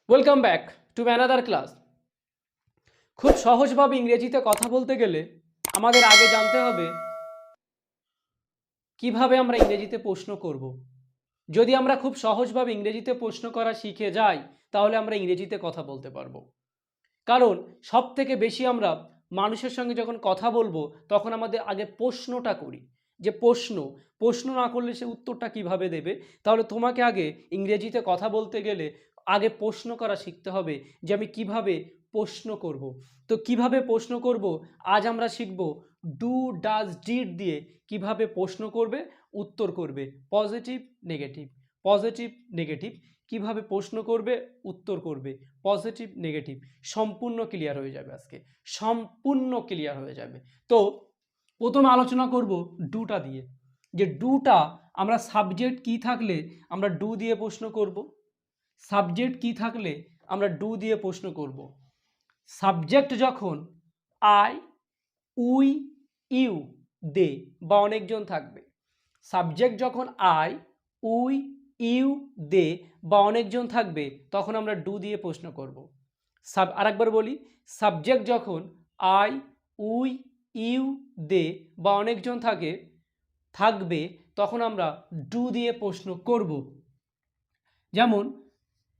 Welcome back to another class. খুব সহজভাবে ইংরেজিতে কথা বলতে গেলে আমাদের আগে জানতে হবে কিভাবে আমরা ইংরেজিতে প্রশ্ন করব। যদি আমরা খুব সহজভাবে ইংরেজিতে প্রশ্ন করা শিখে যাই তাহলে আমরা ইংরেজিতে কথা বলতে পারবো। কারণ সব থেকে বেশি আমরা মানুষের সঙ্গে যখন কথা বলবো তখন আমাদের আগে প্রশ্নটা করি, যে প্রশ্ন না করলে সে উত্তরটা কিভাবে দেবে। তাহলে তোমাকে আগে ইংরেজিতে কথা বলতে গেলে আগে প্রশ্ন করা শিখতে হবে, যে আমি কিভাবে প্রশ্ন করব। তো কিভাবে প্রশ্ন করব আজ আমরা শিখব। ডু ডাজ ডিড দিয়ে কিভাবে প্রশ্ন করবে, উত্তর করবে, পজিটিভ নেগেটিভ, পজিটিভ নেগেটিভ, কিভাবে প্রশ্ন করবে, উত্তর করবে, পজিটিভ নেগেটিভ, সম্পূর্ণ ক্লিয়ার হয়ে যাবে আজকে, সম্পূর্ণ ক্লিয়ার হয়ে যাবে। তো প্রথমে আলোচনা করব ডুটা দিয়ে, যে ডুটা আমরা সাবজেক্ট কি থাকলে আমরা ডু দিয়ে প্রশ্ন করব। সাবজেক্ট কি থাকলে আমরা ডু দিয়ে প্রশ্ন করব। সাবজেক্ট যখন আই, উই, ইউ, দে বা অনেকজন থাকবে, সাবজেক্ট যখন আই, উই, ইউ, দে বা অনেকজন থাকবে তখন আমরা ডু দিয়ে প্রশ্ন করব। আরেকবার বলি, সাবজেক্ট যখন আই, উই, ইউ, দে বা অনেকজন থাকবে তখন আমরা ডু দিয়ে প্রশ্ন করব। যেমন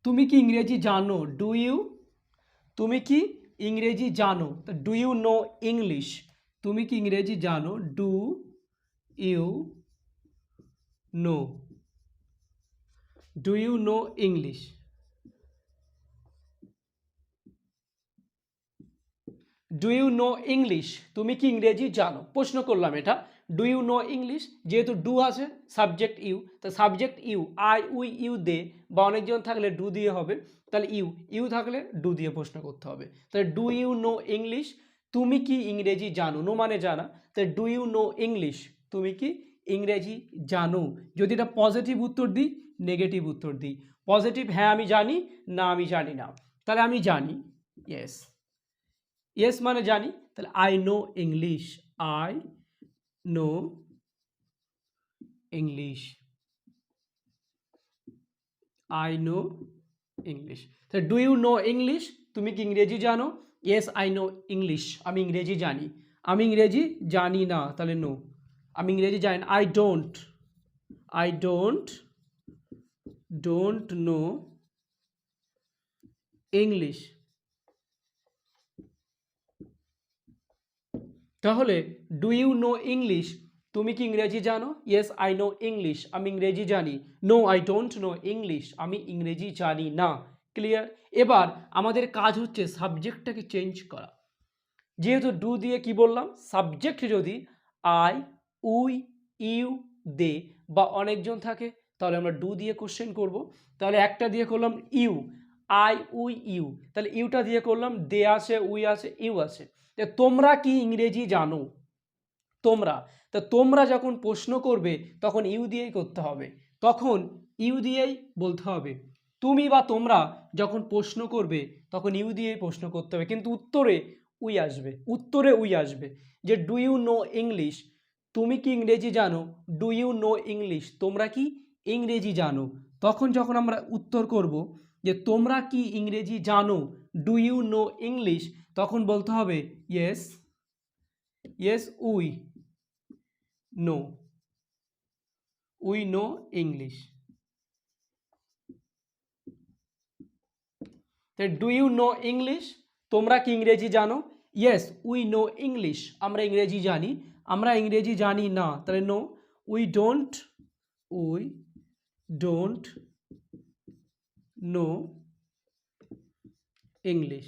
তুমি কি ইংরেজি জানো, ডু ইউ, তুমি কি ইংরেজি জানো, তো ডু ইউ নো ইংলিশ, তুমি কি ইংরেজি জানো, do you know, do you know English. Do you know English, তুমি কি ইংরেজি জানো, প্রশ্ন করলাম এটা। ডু ইউ নো ইংলিশ, যেহেতু ডু আছে সাবজেক্ট ইউ, তো subject you, I, we, you, they বা অনেকজন থাকলে ডু দিয়ে হবে, তাহলে ইউ থাকলে ডু দিয়ে প্রশ্ন করতে হবে। তাহলে ডু ইউ নো ইংলিশ, তুমি কি ইংরেজি জানো, নো মানে জানা, তাহলে ডু ইউ নো ইংলিশ, তুমি কি ইংরেজি জানো। যদি এটা পজিটিভ উত্তর দিই, নেগেটিভ উত্তর দিই, পজিটিভ হ্যাঁ আমি জানি, না আমি জানি না, তাহলে আমি জানি, ইয়েস, ইয়েস মানে জানি, তাহলে I know English, I know English, I know English. তাহলে ডু ইউ নো ইংলিশ, তুমি কি ইংরেজি জানো, ইয়েস আই নো ইংলিশ, আমি ইংরেজি জানি, আমি ইংরেজি জানি না, তাহলে নো, আমি ইংরেজি জানি না, আই ডোন্ট নো ইংলিশ। তাহলে ডু ইউ নো ইংলিশ, তুমি কি ইংরেজি জানো, ইয়েস আই নো ইংলিশ, আমি ইংরেজি জানি, no I don't know English, আমি ইংরেজি জানি না। ক্লিয়ার। এবার আমাদের কাজ হচ্ছে সাবজেক্টটাকে চেঞ্জ করা। যেহেতু ডু দিয়ে কি বললাম, সাবজেক্ট যদি আই, উই, ইউ, দে বা অনেকজন থাকে তাহলে আমরা ডু দিয়ে কোশ্চেন করব। তাহলে একটা দিয়ে করলাম ইউ, আই, উই, ইউ, তাহলে ইউটা দিয়ে করলাম, দে আছে, উই আছে, ইউ আছে। তোমরা কি ইংরেজি জানো, তোমরা, তা তোমরা যখন প্রশ্ন করবে তখন ইউ দিয়েই করতে হবে, তখন ইউ দিয়েই বলতে হবে। তুমি বা তোমরা যখন প্রশ্ন করবে তখন ইউ দিয়েই প্রশ্ন করতে হবে, কিন্তু উত্তরে উই আসবে, উত্তরে উই আসবে। যে ডু ইউ নো ইংলিশ, তুমি কি ইংরেজি জানো, ডু ইউ নো ইংলিশ, তোমরা কি ইংরেজি জানো। তখন যখন আমরা উত্তর করব যে তোমরা কি ইংরেজি জানো, ডু ইউ নো ইংলিশ, তখন বলতে হবে yes, yes we know, we know English. Do you know English, তোমরা কি ইংরেজি জানো, ইয়েস উই নো ইংলিশ, আমরা ইংরেজি জানি, আমরা ইংরেজি জানি না, তাহলে no, we don't know English.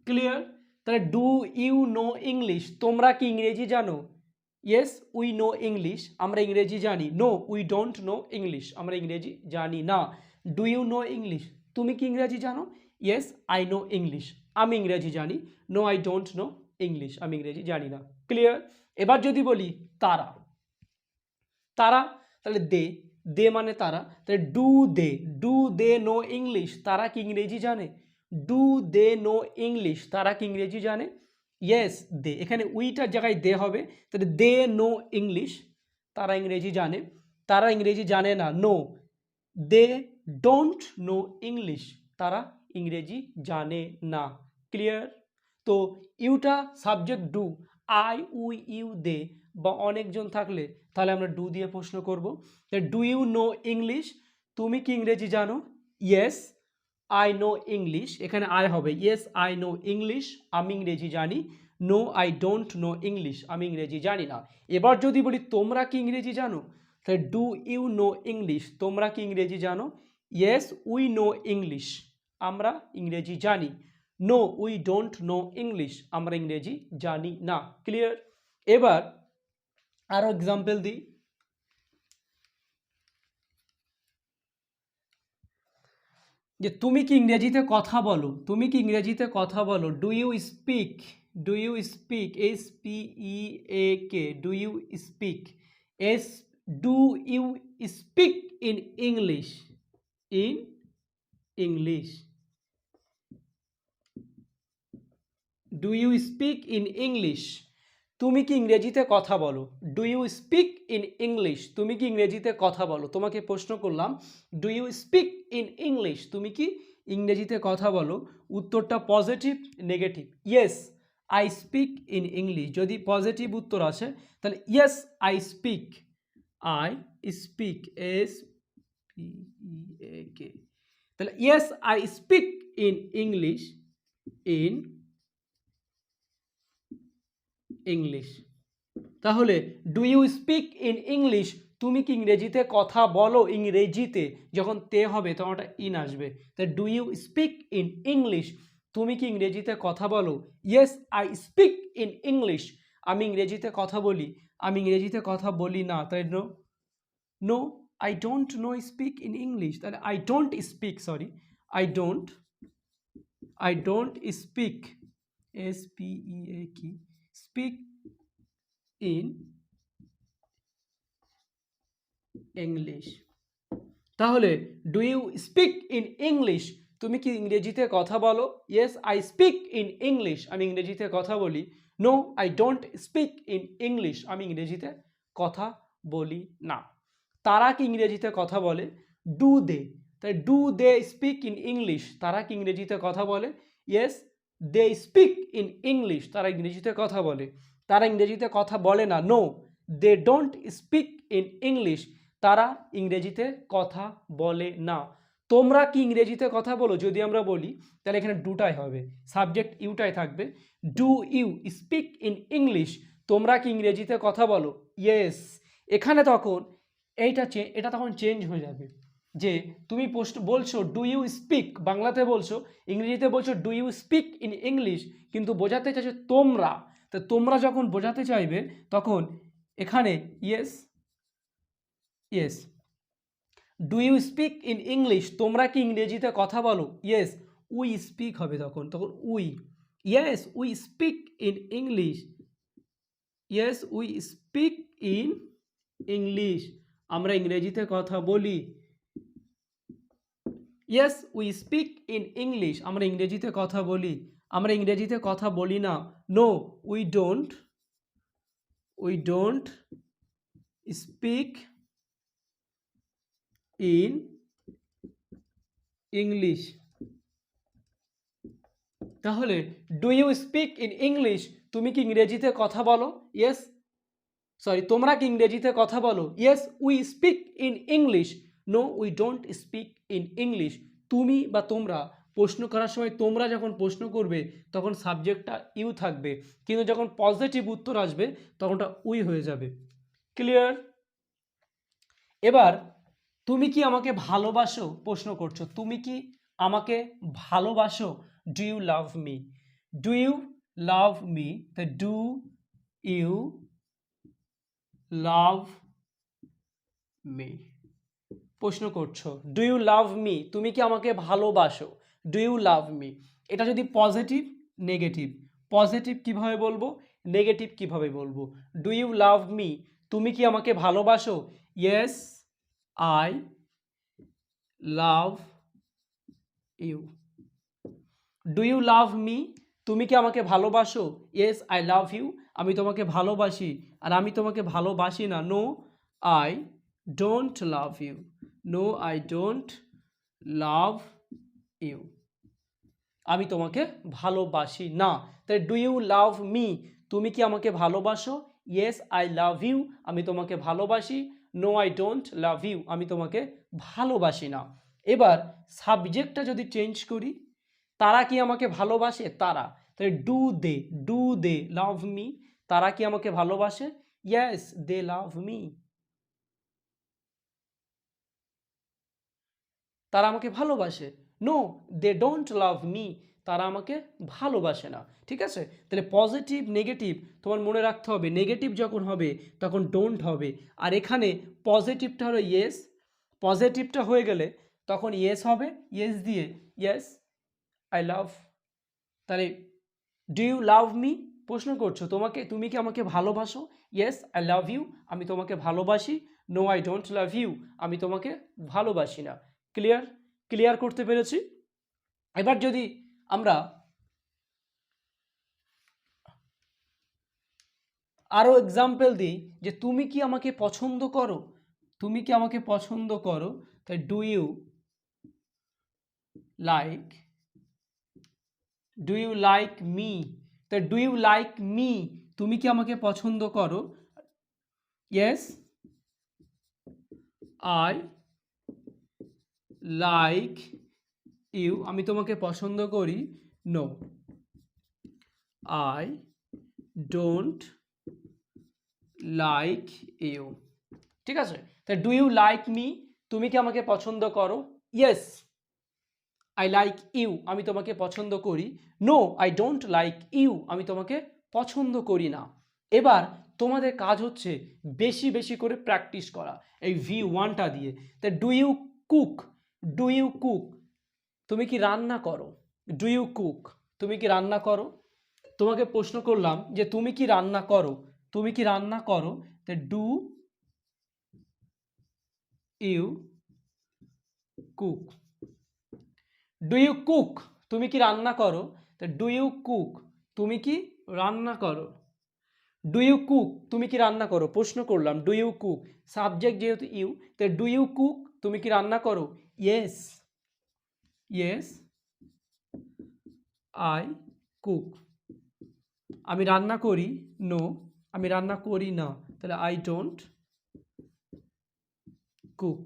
Clear. তাহলে ডু ইউ নো ইংলিশ, তোমরা কি ইংরেজি জানো, ইয়েস উই নো ইংলিশ, আমরা ইংরেজি জানি, no we don't know English, আমরা ইংরেজি জানি না। ডু ইউ নো ইংলিশ, তুমি কি ইংরেজি জানো, ইয়েস আই নো ইংলিশ, আমি ইংরেজি জানি, no I don't know English, আমি ইংরেজি জানি না। ক্লিয়ার। এবার যদি বলি তারা, তারা তাহলে দে, দে মানে তারা, তাহলে ডু দে নো ইংলিশ, তারা কি ইংরেজি জানে, ডু দে নো ইংলিশ, তারা কি ইংরেজি জানে, ইয়েস দে, এখানে উইটার জায়গায় দে হবে, তাহলে দে নো ইংলিশ, তারা ইংরেজি জানে, তারা ইংরেজি জানে না, no, they don't know English, তারা ইংরেজি জানে না। ক্লিয়ার? তো ইউটা subject do, I we you they বা অনেকজন থাকলে তাহলে আমরা ডু দিয়ে প্রশ্ন করব। ডু ইউ নো ইংলিশ, তুমি কি ইংরেজি জানো? ইয়েস আই নো ইংলিশ, এখানে আই হবে, ইয়েস আই নো ইংলিশ, আমি ইংরেজি জানি। No I don't know English, আমি ইংরেজি জানি না। এবার যদি বলি তোমরা কি ইংরেজি জানো, তাহলে ডু ইউ নো ইংলিশ, তোমরা কি ইংরেজি জানো? ইয়েস উই নো ইংলিশ, আমরা ইংরেজি জানি। No we don't know English, আমরা ইংরেজি জানি না। ক্লিয়ার? এবার আরো এক্সাম্পল দিই। যে তুমি কি ইংরেজিতে কথা বলো, তুমি কি ইংরেজিতে কথা বলো? Do you speak, do you speak, SPEAK, do you speak, do you speak in English, in English, do you speak in English, তুমি কি ইংরেজিতে কথা বলো? Do you speak in English, তুমি কি ইংরেজিতে কথা বলো? তোমাকে প্রশ্ন করলাম do you speak in English, তুমি কি ইংরেজিতে কথা বলো? উত্তরটা positive negative? Yes I speak in English, যদি পজিটিভ উত্তর আসে তাহলে yes I speak, I speak, SPEAK, তাহলে yes I speak in English, in English. তাহলে do you speak in English, তুমি কি ইংরেজিতে কথা বলো? ইংরেজিতে যখন তে হবে তখন ওটা ইন আসবে, তাই do you speak in English, তুমি কি ইংরেজিতে কথা বলো? Yes I speak in English, আমি ইংরেজিতে কথা বলি, আমি ইংরেজিতে কথা বলি না, তাই no, no I don't know speak in English, তাহলে I don't speak, sorry I don't speak, SPEAK, speak in English. তাহলে do you speak in English, তুমি কি ইংরেজিতে কথা বলো? Yes I speak in English, আমি ইংরেজিতে কথা বলি। No I don't speak in English, আমি ইংরেজিতে কথা বলি না। তারা কি ইংরেজিতে কথা বলে? ডু দে, তাই do they speak in English, তারা কি ইংরেজিতে কথা বলে? Yes they speak in English, তারা ইংরেজিতে কথা বলে। তারা ইংরেজিতে কথা বলে না। No they don't speak in English, তারা ইংরেজিতে কথা বলে না। তোমরা কি ইংরেজিতে কথা বলো? যদি আমরা বলি তাহলে এখানে ডুটাই হবে, সাবজেক্ট ইউটাই থাকবে। Do you speak in English, তোমরা কি ইংরেজিতে কথা বলো? ইয়েস, এখানে তখন এটা তখন চেঞ্জ হয়ে যাবে, যে তুমি বলছো ডু ইউ স্পিক, বাংলাতে বলছো, ইংরেজিতে বলছো do you speak in English, কিন্তু বোঝাতে চাইছো তোমরা, তো তোমরা যখন বোঝাতে চাইবে তখন এখানে yes yes, do you speak in English, তোমরা কি ইংরেজিতে কথা বলো? ইয়েস উই স্পিক হবে, তখন we, yes we speak in English, yes we speak in English, আমরা ইংরেজিতে কথা বলি। Yes we speak in English, আমরা ইংরেজিতে কথা বলি। আমরা ইংরেজিতে কথা বলি না। No we don't speak in English. তাহলে do you speak in English, তুমি কি ইংরেজিতে কথা বলো? ইয়েস তোমরা কি ইংরেজিতে কথা বলো? Yes we speak in English. No we don't speak in English. তুমি বা তোমরা প্রশ্ন করার সময় তোমরা যখন প্রশ্ন করবে তখন সাবজেক্টটা ইউ থাকবে, কিন্তু যখন পজিটিভ উত্তর আসবে তখন ওটা উই হয়ে যাবে। ক্লিয়ার? এবার তুমি কি আমাকে ভালোবাসো প্রশ্ন করছো, তুমি কি আমাকে ভালোবাসো? Do you love me, do you love me, তা ডু ইউ লাভ মি প্রশ্ন করছো, ডু ইউ লাভ মি, তুমি কি আমাকে ভালোবাসো? ডু ইউ লাভ মি, এটা যদি পজিটিভ নেগেটিভ, পজিটিভ কিভাবে বলবো, নেগেটিভ কিভাবে বলবো? ডু ইউ লাভ মি, তুমি কি আমাকে ভালোবাসো? Yes I love you. Do you love me, তুমি কি আমাকে ভালোবাসো? ইয়েস আই লাভ ইউ, আমি তোমাকে ভালোবাসি। আর আমি তোমাকে ভালোবাসি না। No I don't love you, no I don't love you, আমি তোমাকে ভালোবাসি না। তাই ডু ইউ লাভ মি, তুমি কি আমাকে ভালোবাসো? ইয়েস আই লাভ ইউ, আমি তোমাকে ভালোবাসি। No I don't love you, আমি তোমাকে ভালোবাসি না। এবার সাবজেক্টটা যদি চেঞ্জ করি, তারা কি আমাকে ভালোবাসে? তারা, তাই ডু দে লাভ মি, তারা কি আমাকে ভালোবাসে? ইয়েস দে লাভ মি, তারা আমাকে ভালোবাসে। No they don't love me, তারা আমাকে ভালোবাসে না। ঠিক আছে, তাহলে পজিটিভ নেগেটিভ তোমার মনে রাখতে হবে, নেগেটিভ যখন হবে তখন ডোন্ট হবে, আর এখানে পজিটিভটা হলো ইয়েস, পজিটিভটা হয়ে গেলে তখন ইয়েস হবে, ইয়েস দিয়ে ইয়েস আই লাভ। তাহলে ডু ইউ লাভ মি, প্রশ্ন করছো তোমাকে, তুমি কি আমাকে ভালোবাসো? ইয়েস আই লাভ ইউ, আমি তোমাকে ভালোবাসি। No I don't love you, আমি তোমাকে ভালোবাসি না। ক্লিয়ার? ক্লিয়ার করতে পেরেছি? এবার যদি আমরা আরও এক্সাম্পল দিই যে তুমি কি আমাকে পছন্দ করো, তুমি কি আমাকে পছন্দ করো, তাই do you like, do you like me, তাই ডু ইউ লাইক মি, তুমি কি আমাকে পছন্দ করো? ইয়েস আই লাইক ইউ, আমি তোমাকে পছন্দ করি। No I don't like you. ঠিক আছে, তাই ডু ইউ লাইক মি, তুমি কি আমাকে পছন্দ করো? ইয়েস আই লাইক ইউ, আমি তোমাকে পছন্দ করি। No I don't like you, আমি তোমাকে পছন্দ করি না। এবার তোমাদের কাজ হচ্ছে বেশি বেশি করে প্র্যাকটিস করা এই V1টা দিয়ে। তা do you cook, do you cook, তুমি কি রান্না করো? ডু ইউ কুক, তুমি কি রান্না করো? তোমাকে প্রশ্ন করলাম যে তুমি কি রান্না করো, তুমি কি রান্না করো, তা do you cook, do you cook, তুমি কি রান্না করো, তা ডু ইউ কুক, তুমি কি রান্না করো। ডু ইউ কুক, তুমি কি রান্না করো, প্রশ্ন করলাম ডু ইউ কুক, সাবজেক্ট যেহেতু ইউ, তা ডু ইউ কুক, তুমি কি রান্না করো? ইয়েস ইয়েস আই কুক, আমি রান্না করি। নো আমি রান্না করি না, তাহলে আই ডোন্ট কুক।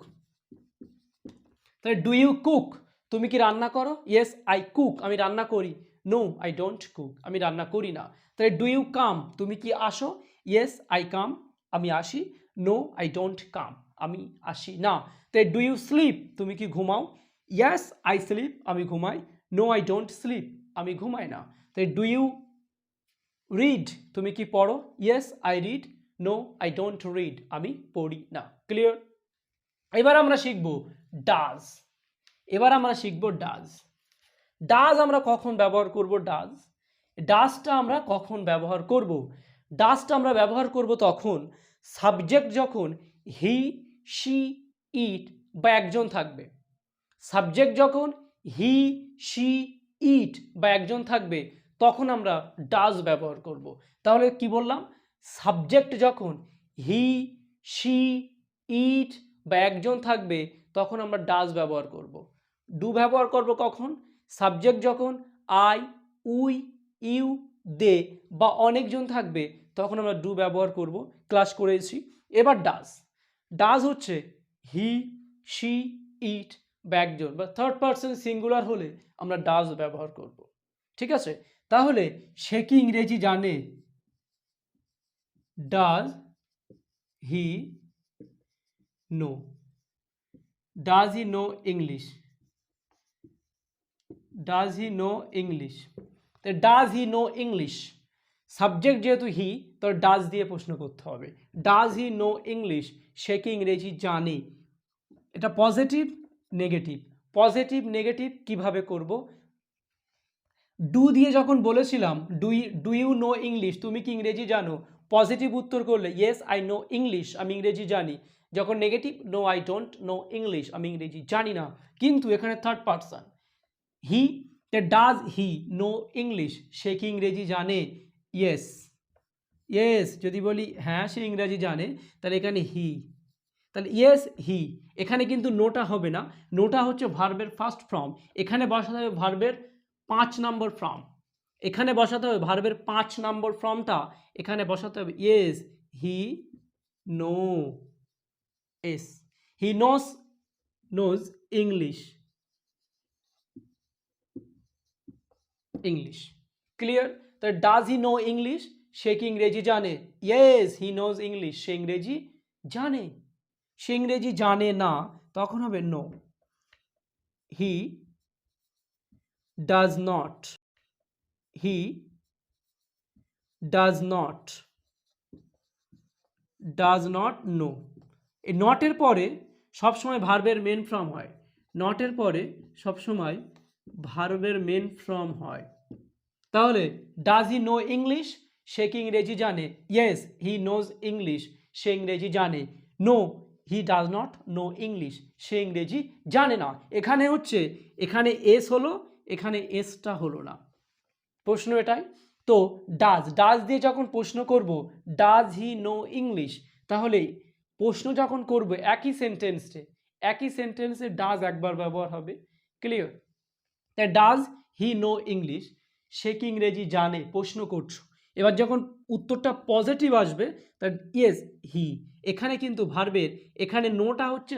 তাহলে ডু ইউ কুক, তুমি কি রান্না করো? ইয়েস আই কুক, আমি রান্না করি। নো আই ডোন্ট কুক, আমি রান্না করি না। তাহলে ডু ইউ কাম, তুমি কি আসো? ইয়েস আই কাম, আমি আসি। নো আই ডোন্ট কাম, আমি আসি না। তাহলে ডু ইউ স্লিপ, তুমি কি ঘুমাও? ইয়েস আই স্লিপ, আমি ঘুমাই। নো আই ডোন্ট স্লিপ, আমি ঘুমাই না। তাহলে ডু ইউ রিড, তুমি কি পড়ো? Yes I read. No I don't read, আমি পড়ি না। ক্লিয়ার? এবার আমরা শিখব ডাজ, এবার আমরা শিখব ডাজ। ডাজ আমরা কখন ব্যবহার করব? ডাজটা আমরা কখন ব্যবহার করব? ডাজটা আমরা ব্যবহার করব তখন সাবজেক্ট যখন হি শি ইট বা একজন থাকবে, সাবজেক্ট যখন হি শি ইট বা একজন থাকবে তখন আমরা ডাজ ব্যবহার করব। তাহলে কি বললাম? সাবজেক্ট যখন হি শি ইট বা একজন থাকবে তখন আমরা ডাজ ব্যবহার করব। ডু ব্যবহার করব কখন? সাবজেক্ট যখন আই উই ইউ দে বা অনেকজন থাকবে তখন আমরা ডু ব্যবহার করব, ক্লাস করেছি। এবার ডাজ, ডাজ হচ্ছে হি শি ইট বা একজন বা থার্ড পারসন সিঙ্গুলার হলে আমরা ডাজ ব্যবহার করব। ঠিক আছে, তাহলে সে কি ইংরেজি জানে? Does he know, does he know English, does he know English. Does he know English, subject যেহেতু হি তো ডাজ দিয়ে প্রশ্ন করতে হবে। ডাজ হি নো ইংলিশ, সে কি ইংরেজি জানে। এটা পজিটিভ নেগেটিভ, পজিটিভ নেগেটিভ কিভাবে করব? ডু দিয়ে যখন বলেছিলাম ডু ইউ নো ইংলিশ, তুমি কি ইংরেজি জানো, পজিটিভ উত্তর করলে ইয়েস আই নো ইংলিশ, আমি ইংরেজি জানি। যখন negative no I don't know English, আমি ইংরেজি জানি না। কিন্তু এখানে third person he, does he know English, সে কি ইংরেজি জানে? ইয়েস ইয়েস, যদি বলি হ্যাঁ সে ইংরেজি জানে তাহলে এখানে হি, তাহলে ইয়েস হি, এখানে কিন্তু নোটা হবে না, নোটা হচ্ছে ভার্বের ফার্স্ট ফর্ম, এখানে বসাতে হবে ভার্বের 5 নম্বর ফর্ম, এখানে বসাতে হবে ভার্বের 5 নম্বর ফর্মটা এখানে বসাতে হবে। Yes he know S, he knows English, English clear. তাহলে ডাজ হি নো ইংলিশ, সে কি ইংরেজি জানে? ইয়েস হি নোজ ইংলিশ, সে ইংরেজি জানে। সে ইংরেজি জানে না, তখন হবে no. He does not, he does not, does not know. এই নটের পরে সবসময় ভার্বের মেন ফর্ম হয়, নটের পরে সবসময় ভার্বের মেন ফর্ম হয়। তাহলে ডাজ হি নো ইংলিশ, সে কি ইংরেজি জানে? ইয়েস হি নোজ ইংলিশ, সে ইংরেজি জানে। No he does not know English, সে ইংরেজি জানে না। এখানে হচ্ছে, এখানে এস হলো, এখানে এসটা হলো না, প্রশ্ন এটাই। তো ডাজ দিয়ে যখন প্রশ্ন করব, ডাজ হি নো ইংলিশ, তাহলে প্রশ্ন যখন করব একই সেন্টেন্সে ডাজ একবার ব্যবহার হবে, ক্লিয়ার। তাই ডাজ হি নো ইংলিশ, সে কি ইংরেজি জানে, প্রশ্ন করছো। এবার যখন উত্তরটা পজিটিভ আসবে, তার ইয়েস হি, এখানে কিন্তু ভার্বের, এখানে নোটা হচ্ছে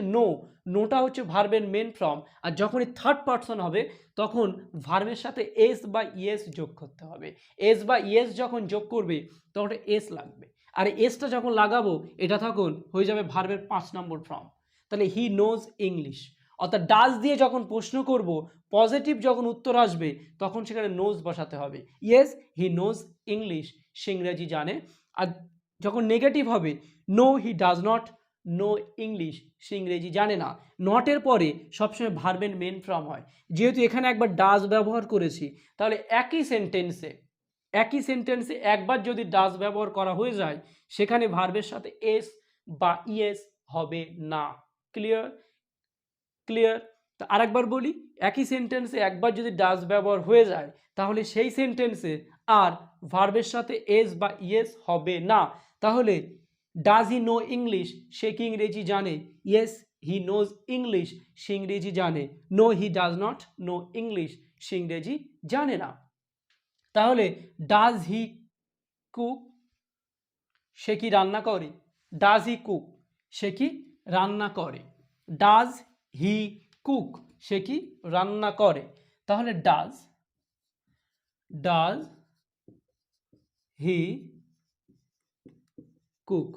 নোটা হচ্ছে ভার্বের মেন ফর্ম, আর যখনই থার্ড পারসন হবে তখন ভার্বের সাথে এস বা ইয়েস যোগ করতে হবে। এস বা ইয়েস যখন যোগ করবে তখন এস লাগবে, আর এসটা যখন লাগাবো এটা তখন হয়ে যাবে ভার্বের 5 নম্বর ফর্ম। তাহলে হি নোজ ইংলিশ, অর্থাৎ ডাজ দিয়ে যখন প্রশ্ন করব, পজিটিভ যখন উত্তর আসবে তখন সেখানে নোজ বসাতে হবে। ইয়েস হি নোজ ইংলিশ, সে ইংরেজি জানে। আর যখন নেগেটিভ হবে, no he does not know English, সে ইংরেজি জানে না। নটের পরে সবসময় ভার্বের মেন ফর্ম হয়, যেহেতু এখানে একবার ডাজ ব্যবহার করেছি, তাহলে একই সেন্টেন্সে একবার যদি ডাজ ব্যবহার করা হয়ে যায়, সেখানে ভার্বের সাথে এস বা ইয়েস হবে না। ক্লিয়ার? তো আরেকবার বলি, একই সেন্টেন্সে একবার যদি ডাজ ব্যবহার হয়ে যায়, তাহলে সেই সেন্টেন্সে আর ভার্বের সাথে এস বা ইয়েস হবে না। তাহলে ডাজ হি নো ইংলিশ, সে কি ইংরেজি জানে? ইয়েস হি নোজ ইংলিশ, সে ইংরেজি জানে। No he does not know English, সে ইংরেজি জানে না। তাহলে ডাজ হি কুক, সে কি রান্না করে? ডাজ হি কুক, সে কি রান্না করে? ডাজ হি কুক, সে কি রান্না করে? তাহলে does he cook,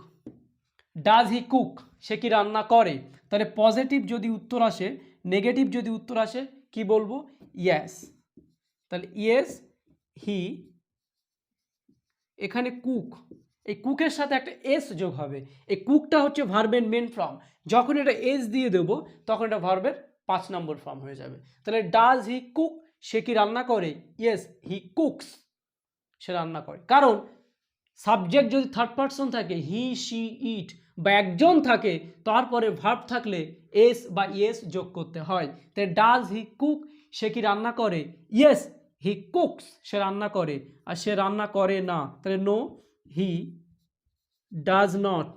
does he cook, সে কি রান্না করে? তাহলে পজিটিভ যদি উত্তর আসে, নেগেটিভ যদি উত্তর আসে কি বলবো? ইয়েস। তাহলে ইয়েস হি, এখানে কুক, এই কুকের সাথে একটা এস যোগ হবে। এই কুকটা হচ্ছে ভার্বের মেন ফর্ম, যখন এটা এস দিয়ে দেবো তখন এটা ভার্বের 5 নম্বর ফর্ম হয়ে যাবে। তাহলে ডাজ হি কুক, সে কি রান্না করে? ইয়েস হি কুকস, সে রান্না করে। কারণ সাবজেক্ট যদি থার্ড পারসন থাকে, হি শি ইট, বা একজন থাকে, তারপরে ভার্ব থাকলে এস বা ইয়েস যোগ করতে হয়। তাই ডাজ হি কুক, সে কি রান্না করে? ইয়েস হি কুকস, সে রান্না করে। আর সে রান্না করে না, তাহলে no he does not,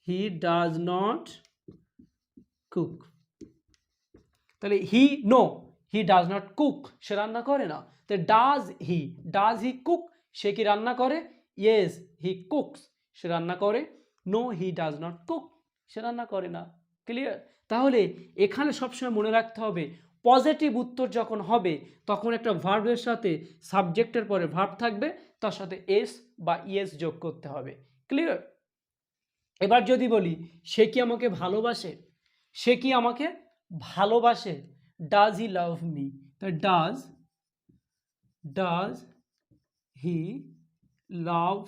he does not cook. তাহলে হি ডাজ নট কুক, সে রান্না করে না। তো ডাজ হি কুক, সে কি রান্না করে? ইয়েস হি কুকস, সে রান্না করে। No he does not cook, সে রান্না করে না। ক্লিয়ার? তাহলে এখানে সবসময় মনে রাখতে হবে, পজিটিভ উত্তর যখন হবে তখন একটা ভার্বের সাথে সাবজেক্টের পরে ভার্ব থাকবে, তার সাথে এস বা ইয়েস যোগ করতে হবে। ক্লিয়ার? এবার যদি বলি সে কি আমাকে ভালোবাসে, সে কি আমাকে ভালোবাসে? Does he love me, does he love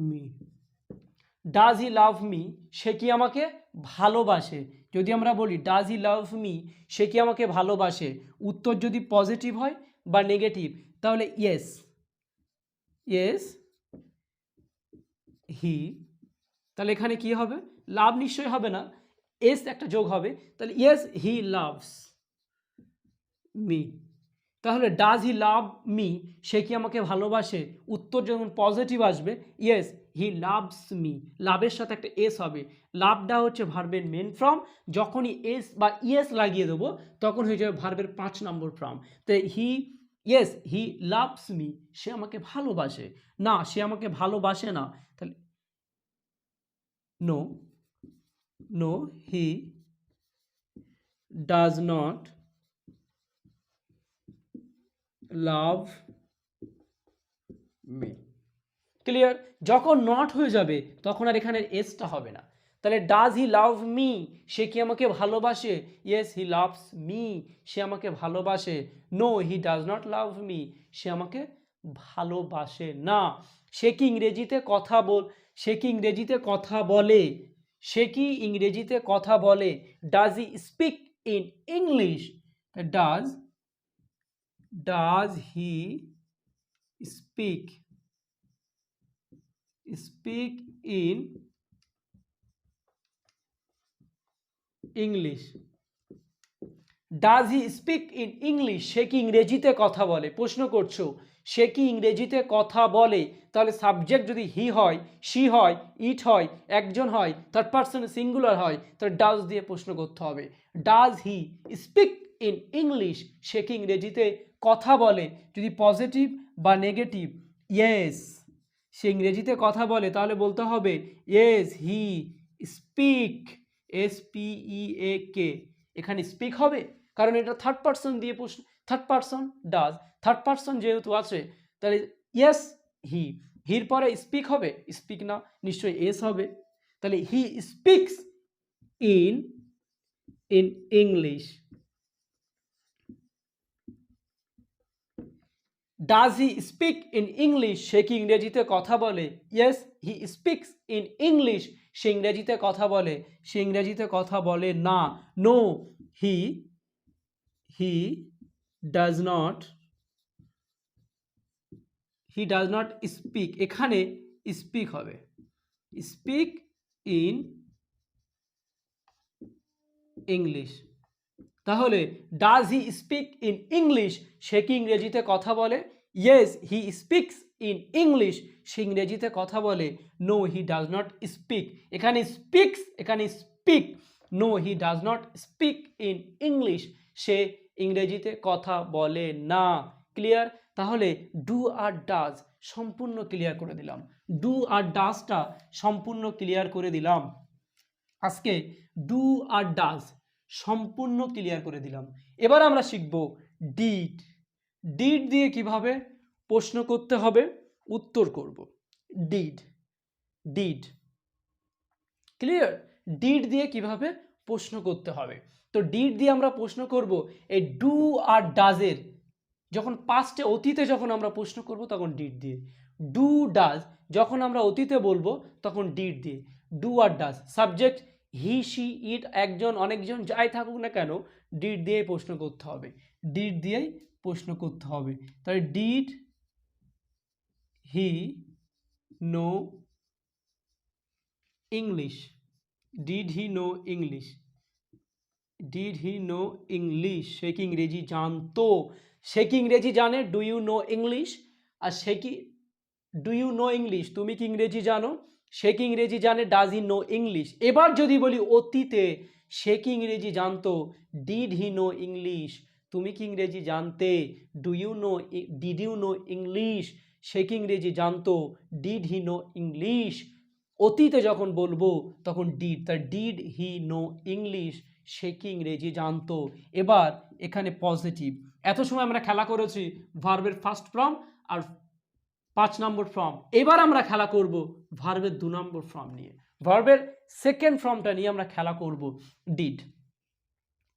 me, does he love me, সে কি আমাকে ভালোবাসে। যদি আমরা বলি ডাজ হি লাভ মি, সে কি আমাকে ভালোবাসে, উত্তর যদি পজিটিভ হয় বা নেগেটিভ, তাহলে ইয়েস হি, তাহলে এখানে কি হবে? লাভ নিশ্চয়ই হবে না, এস একটা যোগ হবে। তাহলে ইয়েস হি লাভস মি, তাহলে ডাজ হি লাভ মি, সে কি আমাকে ভালোবাসে? উত্তর যখন পজিটিভ আসবে, ইয়েস হি লাভস মি, লাভের সাথে একটা এস হবে। লাভটা হচ্ছে ভার্বের মেন ফর্ম, যখনই এস বা ইয়েস লাগিয়ে দেবো তখন হয়ে যাবে ভার্বের 5 নম্বর ফর্ম। তো ইয়েস হি লাভস মি, সে আমাকে ভালোবাসে। না, সে আমাকে ভালোবাসে না। তাহলে no, no he does not love me. Clear? যখন নট হয়ে যাবে তখন আর এখানে এসটা হবে না। তাহলে ডাজ হি লাভ মি, সে কি আমাকে ভালোবাসে? ইয়েস হি লাভস মি, সে আমাকে ভালোবাসে। No he does not love me, সে আমাকে ভালোবাসে না। সে কি ইংরেজিতে কথা সে কি ইংরেজিতে কথা বলে? সে কি ইংরেজিতে কথা বলে? Does he speak in English? Does he speak in English? Does he speak in English? সে কি ইংরেজিতে কথা বলে? প্রশ্ন করছো, সে কি ইংরেজিতে কথা বলে? তাহলে সাবজেক্ট যদি হি হয়, শি হয়, ইট হয়, একজন হয়, থার্ড পারসন সিঙ্গুলার হয়, তাহলে ডাজ দিয়ে প্রশ্ন করতে হবে। Does he speak in English? সে কি ইংরেজিতে কথা বলে? যদি পজিটিভ বা নেগেটিভ, ইয়েস সে ইংরেজিতে কথা বলে, তাহলে বলতে হবে ইয়েস হি স্পিক, SPEAK, এখানে স্পিক হবে কারণ এটা থার্ড পারসন দিয়ে প্রশ্ন, third person does, third person যেহেতু আছে তাহলে ইয়েস হির পরে স্পিক হবে? স্পিক না, নিশ্চয়ই এস হবে। তাহলে he speaks in English. Does he speak in English? সে কি ইংরেজিতে কথা বলে? Yes he speaks in English, সে ইংরেজিতে কথা বলে। সে ইংরেজিতে কথা বলে না। No he does not speak, এখানে স্পিক হবে, স্পিক ইন ইংলিশ। তাহলে does he speak in English? সে কি ইংরেজিতে কথা বলে? Yes he speaks in English, সে ইংরেজিতে কথা বলে। No he does not speak, এখানে স্পিক্স, এখানে speak. No he does not speak in English, সে ইংরেজিতে কথা বলে না। ক্লিয়ার? তাহলে ডু আর ডাজ সম্পূর্ণ ক্লিয়ার করে দিলাম, ডু আর ডাজটা সম্পূর্ণ ক্লিয়ার করে দিলাম। আজকে ডু আর ডাজ সম্পূর্ণ ক্লিয়ার করে দিলাম। এবার আমরা শিখব ডিড। ডিড দিয়ে কিভাবে প্রশ্ন করতে হবে, উত্তর করব। Did, did clear? ডিড দিয়ে কিভাবে প্রশ্ন করতে হবে। তো ডিড দিয়ে আমরা প্রশ্ন করব এই ডু আর ডাজের, যখন পাস্টে অতীতে যখন আমরা প্রশ্ন করব তখন ডিড দিয়ে। ডু ডাজ যখন আমরা অতীতে বলবো তখন ডিড দিয়ে। ডু আর does subject he she it, একজন অনেকজন যাই থাকুক না কেন ডিড দিয়েই প্রশ্ন করতে হবে, ডিড দিয়েই প্রশ্ন করতে হবে। তাহলে did he know English? Did he know English? Did he know English? সে কি ইংরেজি জানতো? সে কি ইংরেজি জানে? Do you know English? আর সে কি, ডু ইউ নো ইংলিশ, তুমি কি ইংরেজি জানো? সে কি ইংরেজি জানে? Does he know English. এবার যদি বলি অতীতে, সে কি ইংরেজি জানতো? Did he know English? তুমি কি ইংরেজি জানতে? Do you know, did you know English? সে কি ইংরেজি জানতো? Did he know English? অতীতে যখন বলবো তখন ডিড, তার ডিড হি নো ইংলিশ? সে কি ইংরেজি জানতো? এবার এখানে পজিটিভ, এত সময় আমরা খেলা করেছি ভার্বের ফার্স্ট ফর্ম আর 5 নম্বর ফর্ম। এবার আমরা খেলা করব ভার্বের 2 নম্বর ফর্ম নিয়ে, ভার্বের সেকেন্ড ফর্মটা নিয়ে আমরা খেলা করব ডিড।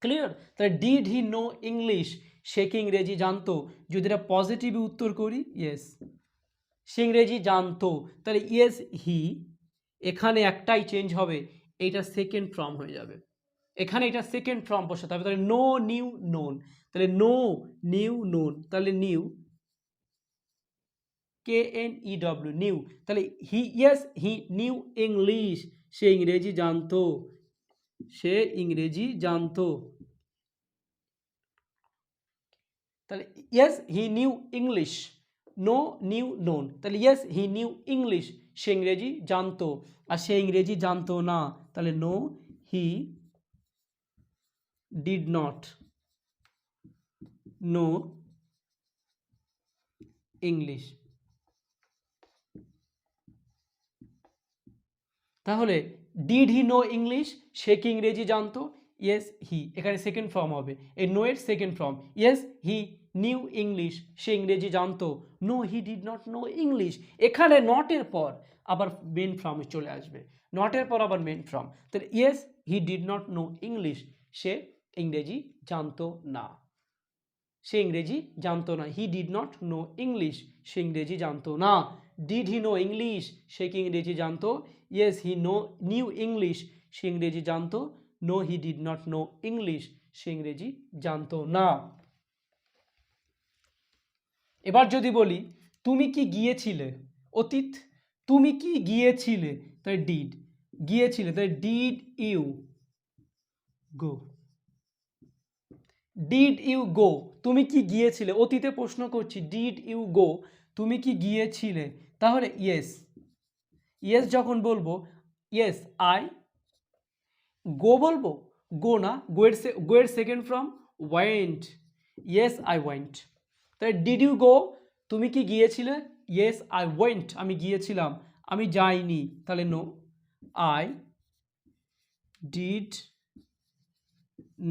ক্লিয়ার? তাহলে ডিড হি নো ইংলিশ? সে কি ইংরেজি জানতো? যদি এটা পজিটিভ উত্তর করি ইয়েস সে ইংরেজি জানতো, তাহলে ইয়েস হি, এখানে একটাই চেঞ্জ হবে, এইটা সেকেন্ড ফর্ম হয়ে যাবে, এখানে এটা সেকেন্ড ফর্ম বসাতে হবে। তাহলে নো নিউ নোন, তাহলে নো নিউ নোন, তাহলে নিউ KNEW নিউ, তাহলে he yes he knew English? সে ইংরেজি জানতো, সে ইংরেজি জানতো। তাহলে yes he knew English, no knew known. তাহলে ইয়েস হি নিউ ইংলিশ, সে ইংরেজি জানতো, আর সে ইংরেজি জানতো না, তাহলে no he did not know English. তাহলে ডিড হি নো ইংলিশ, সে কি ইংরেজি জানতো? ইয়েস হি, এখানে সেকেন্ড ফর্ম হবে, এই নো এর second form. Yes he knew English, সে ইংরেজি জানতো। No he did not know English, এখানে নটের পর আবার মেন ফর্মে চলে আসবে, নটের পর আবার মেন ফর্ম। তাহলে yes he did not know English, সে ইংরেজি জানতো না, সে ইংরেজি জানতো না। He did not know English, সে ইংরেজি জানতো না। ডিড হি নো ইংলিশ, সে কি ইংরেজি জানতো? ইয়েস হি নিউ ইংলিশ, সে ইংরেজি জানতো। No he did not know English, সে ইংরেজি জানতো না। এবার যদি বলি তুমি কি গিয়েছিলে, অতীত, তুমি কি গিয়েছিলে, তাই ডিড, গিয়েছিলে তাই did you go, did you go, তুমি কি গিয়েছিলে, অতীতে প্রশ্ন করছি, ডিড ইউ গো, তুমি কি গিয়েছিলে, তাহলে ইয়েস, ইয়েস যখন বলবো, ইয়েস আই গো বলবো, গো না, গো এর second form went, yes I went. তাহলে ডিড ইউ গো, তুমি কি গিয়েছিলে, ইয়েস আই ওয়েন্ট, আমি গিয়েছিলাম, আমি যাইনি, তাহলে no I did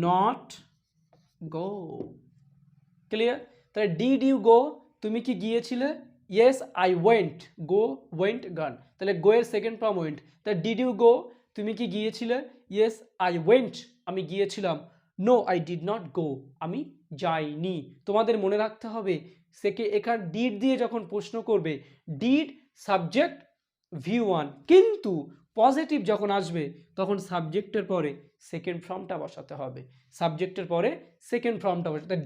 not go. Clear? তাহলে ডিড ইউ গো, তুমি কি গিয়েছিলে, yes I went, go went gone, তাহলে গো এর সেকেন্ড ফর্ম ওয়েন্ট। তাহলে ডিড ইউ গো, তুমি কি গিয়েছিলে, ইয়েস আই ওয়েন্ট, আমি গিয়েছিলাম। No I did not go, আমি যাইনি। তোমাদের মনে রাখতে হবে সেকে এখানে ডিড দিয়ে যখন প্রশ্ন করবে, ডিড সাবজেক্ট ভিউ ওয়ান, কিন্তু পজিটিভ যখন আসবে তখন সাবজেক্টের পরে সেকেন্ড ফর্মটা বসাতে হবে, সাবজেক্টের পরে সেকেন্ড ফর্মটা বসাতে।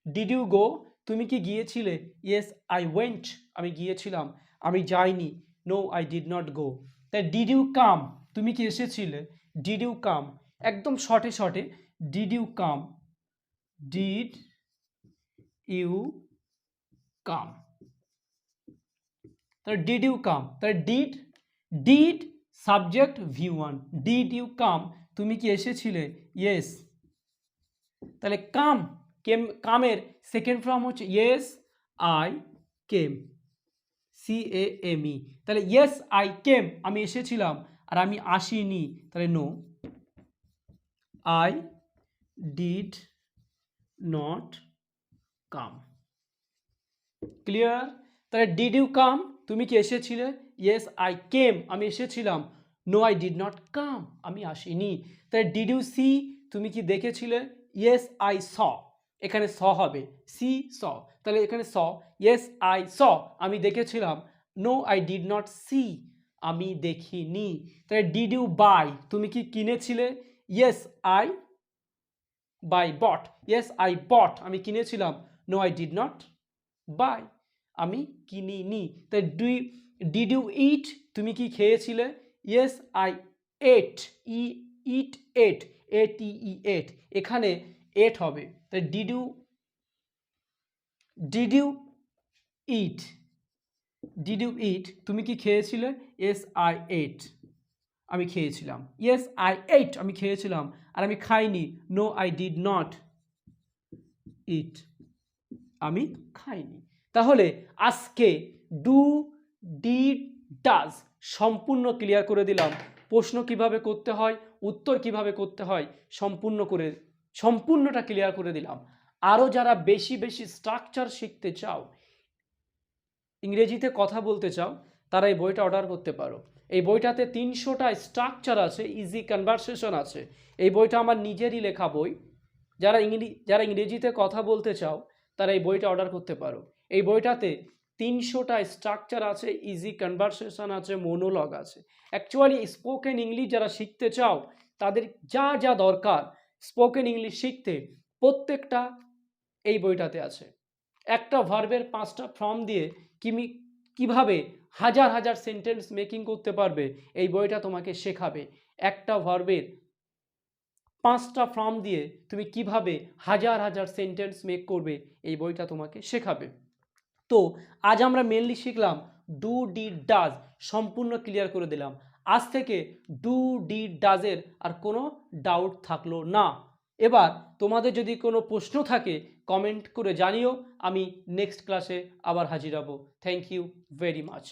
ডিড ইউ গো, তুমি কি গিয়েছিলে, ইয়েস আই ওয়েন্ট, আমি গিয়েছিলাম, আমি যাইনি। No I did not go. তাই ডিড ইউ কাম, তুমি কি এসেছিলে, ডিড ইউ কাম, একদম শর্টে শর্টে, did you come, did you come, তাহলে ডিড ইউ কাম, তাহলে did subject view one, did you come, তুমি কি এসেছিলে, ইয়েস, তাহলে কামের সেকেন্ড ফর্ম হচ্ছে ইয়েস আই কেম, CAME, তাহলে ইয়েস আই কেম, আমি এসেছিলাম, আর আমি আসিনি, তাহলে no I did not come. Clear? তাহলে ডিড ইউ কাম, তুমি কি এসেছিলে, ইয়েস আই কেম, আমি এসেছিলাম। No I did not come, আমি আসিনি। তাহলে ডিড ইউ সি, তুমি কি দেখেছিলে, ইয়েস আই স, এখানে স হবে, সি স, তাহলে এখানে স, ইয়েস আই স, আমি দেখেছিলাম। No I did not see, আমি দেখিনি। তাহলে ডিড ইউ বাই, তুমি কি কিনেছিলে, yes I buy bought, yes I bought, আমি কিনেছিলাম। No I did not buy, আমি কিনিনি। তাই ডিড ইউ ইট, তুমি কি খেয়েছিলে, yes I ate, eat ate, ATE, এখানে এট হবে। তাই ডিড ইউ ইট, তুমি কি খেয়েছিলে, ইয়েস আই এট, আমি খেয়েছিলাম। ইয়েস আই এট, আমি খেয়েছিলাম, আর আমি খাইনি। নো আই ডিড নট ইট, আমি খাইনি। তাহলে আজকে ডু, ডিড, ডাজ সম্পূর্ণ ক্লিয়ার করে দিলাম। প্রশ্ন কিভাবে করতে হয়, উত্তর কিভাবে করতে হয়, সম্পূর্ণটা ক্লিয়ার করে দিলাম। আরও যারা বেশি বেশি স্ট্রাকচার শিখতে চাও, ইংরেজিতে কথা বলতে চাও, তারা এই বইটা অর্ডার করতে পারো। এই বইটাতে 300টা স্ট্রাকচার আছে, ইজি কনভারসেশন আছে। এই বইটা আমার নিজেরই লেখা বই। যারা ইংরেজিতে কথা বলতে চাও তারা এই বইটা অর্ডার করতে পারো। এই বইটাতে 300টা স্ট্রাকচার আছে, ইজি কনভারসেশন আছে, মোনোলগ আছে। অ্যাকচুয়ালি স্পোকেন ইংলিশ যারা শিখতে চাও তাদের যা যা দরকার স্পোকেন ইংলিশ শিখতে, প্রত্যেকটা এই বইটাতে আছে। একটা ভার্বের 5টা ফর্ম দিয়ে কিভাবে হাজার হাজার সেন্টেন্স মেকিং করতে পারবে, এই বইটা তোমাকে শেখাবে। একটা ভার্বের 5টা ফর্ম দিয়ে তুমি কিভাবে হাজার হাজার সেন্টেন্স মেক করবে এই বইটা তোমাকে শেখাবে। তো আজ আমরা মেনলি শিখলাম ডু ডিড ডাজ, সম্পূর্ণ ক্লিয়ার করে দিলাম। আজ থেকে ডু ডিড ডাজের আর কোনো ডাউট থাকলো না। এবার তোমাদের যদি কোনো প্রশ্ন থাকে কমেন্ট করে জানিও, আমি নেক্সট ক্লাসে আবার হাজির হব। Thank you very much.